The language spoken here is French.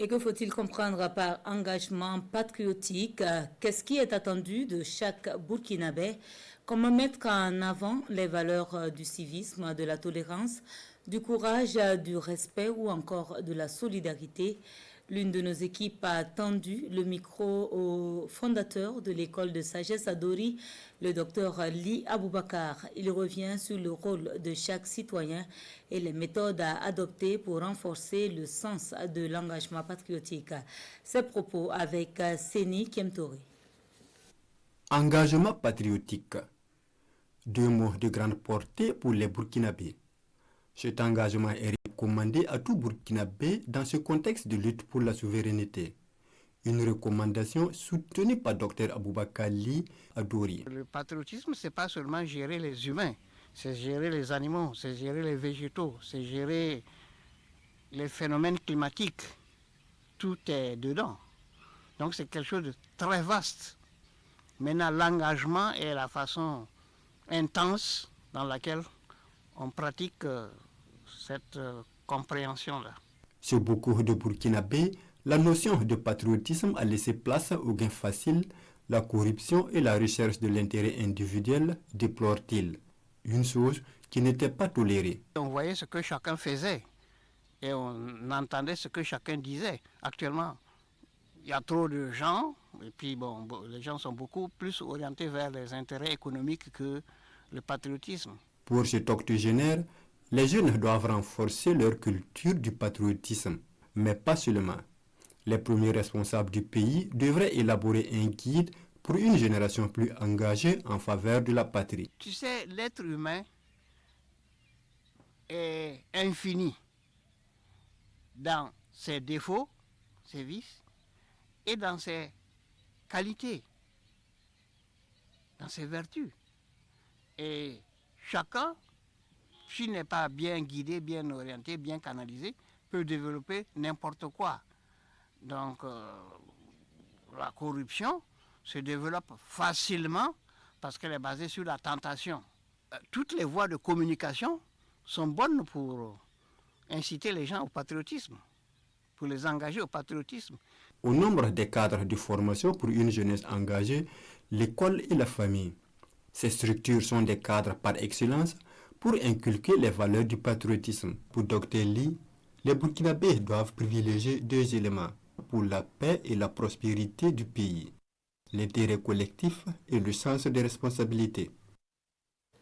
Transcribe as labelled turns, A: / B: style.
A: Et que faut-il comprendre par engagement patriotique? Qu'est-ce qui est attendu de chaque Burkinabé? Comment mettre en avant les valeurs du civisme, de la tolérance, du courage, du respect ou encore de la solidarité? L'une de nos équipes a tendu le micro au fondateur de l'école de sagesse à Dori, le docteur Li Aboubakar. Il revient sur le rôle de chaque citoyen et les méthodes à adopter pour renforcer le sens de l'engagement patriotique. Ces propos avec Séni Kemtori.
B: Engagement patriotique. Deux mots de grande portée pour les Burkinabés. Cet engagement est recommandé à tout Burkinabé dans ce contexte de lutte pour la souveraineté. Une recommandation soutenue par Dr Aboubakar Li Adori.
C: Le patriotisme, ce n'est pas seulement gérer les humains, c'est gérer les animaux, c'est gérer les végétaux, c'est gérer les phénomènes climatiques. Tout est dedans. Donc c'est quelque chose de très vaste. Maintenant, l'engagement est la façon intense dans laquelle on pratique cette compréhension-là.
B: Chez beaucoup de Burkinabés, la notion de patriotisme a laissé place au gain facile, la corruption et la recherche de l'intérêt individuel, déplore-t-il. Une chose qui n'était pas tolérée.
C: On voyait ce que chacun faisait et on entendait ce que chacun disait. Actuellement, il y a trop de gens et puis les gens sont beaucoup plus orientés vers les intérêts économiques que le patriotisme.
B: Pour cet octogénaire, les jeunes doivent renforcer leur culture du patriotisme, mais pas seulement. Les premiers responsables du pays devraient élaborer un guide pour une génération plus engagée en faveur de la patrie.
C: Tu sais, l'être humain est infini dans ses défauts, ses vices, et dans ses qualités, dans ses vertus. Et chacun, s'il n'est pas bien guidé, bien orienté, bien canalisé, peut développer n'importe quoi. Donc la corruption se développe facilement parce qu'elle est basée sur la tentation. Toutes les voies de communication sont bonnes pour inciter les gens au patriotisme, pour les engager au patriotisme.
B: Au nombre des cadres de formation pour une jeunesse engagée, l'école et la famille. Ces structures sont des cadres par excellence pour inculquer les valeurs du patriotisme. Pour Dr Li, les Burkinabés doivent privilégier deux éléments pour la paix et la prospérité du pays: l'intérêt collectif et le sens des responsabilités.